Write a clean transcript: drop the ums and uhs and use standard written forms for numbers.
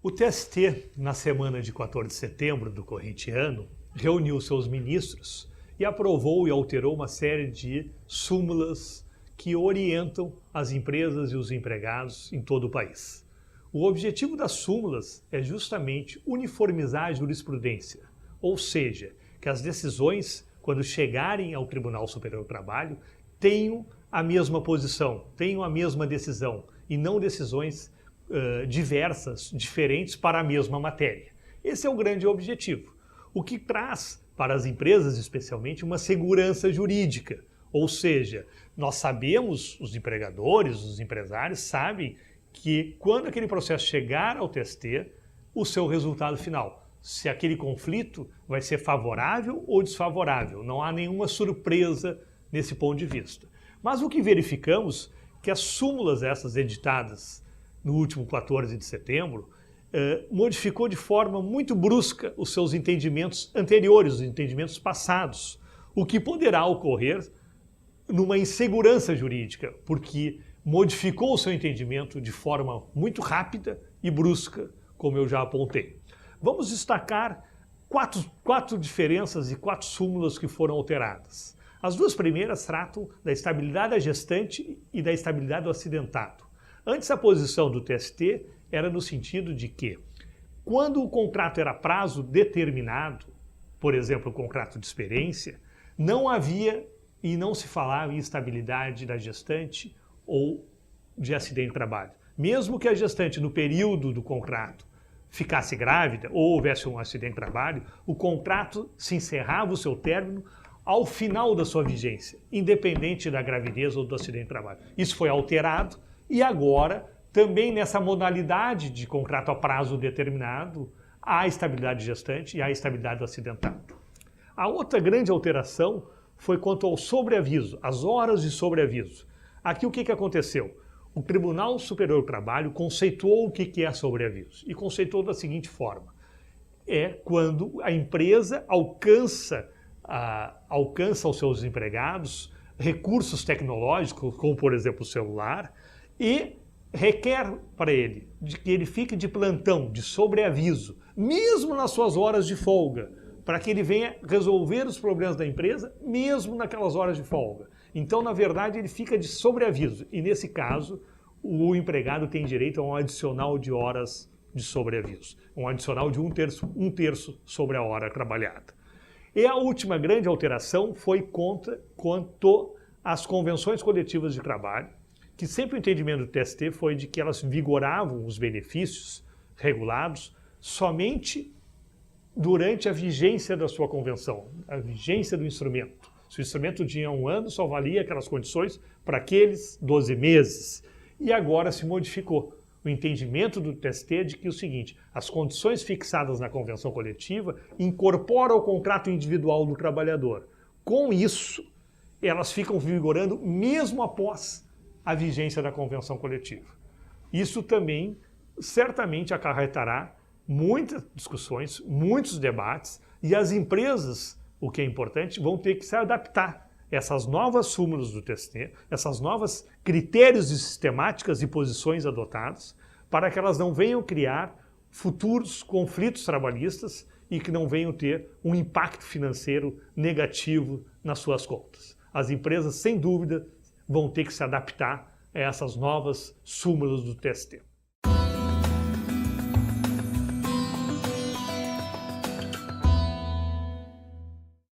O TST, na semana de 14 de setembro do corrente ano, reuniu seus ministros e aprovou e alterou uma série de súmulas que orientam as empresas e os empregados em todo o país. O objetivo das súmulas é justamente uniformizar a jurisprudência, ou seja, que as decisões, quando chegarem ao Tribunal Superior do Trabalho, tenham a mesma posição, tenham a mesma decisão e não decisões diversas, diferentes para a mesma matéria. Esse é o grande objetivo, o que traz para as empresas especialmente uma segurança jurídica, ou seja, nós sabemos, os empregadores, os empresários sabem que quando aquele processo chegar ao TST, o seu resultado final, se aquele conflito vai ser favorável ou desfavorável, não há nenhuma surpresa nesse ponto de vista. Mas o que verificamos é que as súmulas essas editadas no último 14 de setembro, modificou de forma muito brusca os seus entendimentos anteriores, os entendimentos passados, o que poderá ocorrer numa insegurança jurídica, porque modificou o seu entendimento de forma muito rápida e brusca, como eu já apontei. Vamos destacar quatro diferenças e 4 súmulas que foram alteradas. As duas primeiras tratam da estabilidade da gestante e da estabilidade do acidentado. Antes, a posição do TST era no sentido de que, quando o contrato era prazo determinado, por exemplo, o contrato de experiência, não havia e não se falava em estabilidade da gestante ou de acidente de trabalho. Mesmo que a gestante, no período do contrato, ficasse grávida ou houvesse um acidente de trabalho, o contrato se encerrava o seu término ao final da sua vigência, independente da gravidez ou do acidente de trabalho. Isso foi alterado. E agora, também nessa modalidade de contrato a prazo determinado, há a estabilidade gestante e há a estabilidade do acidentado. A outra grande alteração foi quanto ao sobreaviso, as horas de sobreaviso. Aqui o que aconteceu? O Tribunal Superior do Trabalho conceituou o que é sobreaviso e conceitou da seguinte forma. É quando a empresa alcança aos seus empregados recursos tecnológicos, como por exemplo o celular, e requer para ele de que ele fique de plantão, de sobreaviso, mesmo nas suas horas de folga, para que ele venha resolver os problemas da empresa, mesmo naquelas horas de folga. Então, na verdade, ele fica de sobreaviso e, nesse caso, o empregado tem direito a um adicional de horas de sobreaviso, um adicional de um terço sobre a hora trabalhada. E a última grande alteração foi quanto às convenções coletivas de trabalho, que sempre o entendimento do TST foi de que elas vigoravam os benefícios regulados somente durante a vigência da sua convenção, a vigência do instrumento. Se o instrumento tinha 1 ano, só valia aquelas condições para aqueles 12 meses. E agora se modificou o entendimento do TST de que o seguinte, as condições fixadas na convenção coletiva incorporam o contrato individual do trabalhador. Com isso, elas ficam vigorando mesmo após a vigência da convenção coletiva. Isso também certamente acarretará muitas discussões, muitos debates, e as empresas, o que é importante, vão ter que se adaptar a essas novas súmulas do TST, essas novas critérios e sistemáticas e posições adotadas, para que elas não venham criar futuros conflitos trabalhistas e que não venham ter um impacto financeiro negativo nas suas contas. As empresas, sem dúvida, vão ter que se adaptar a essas novas súmulas do TST.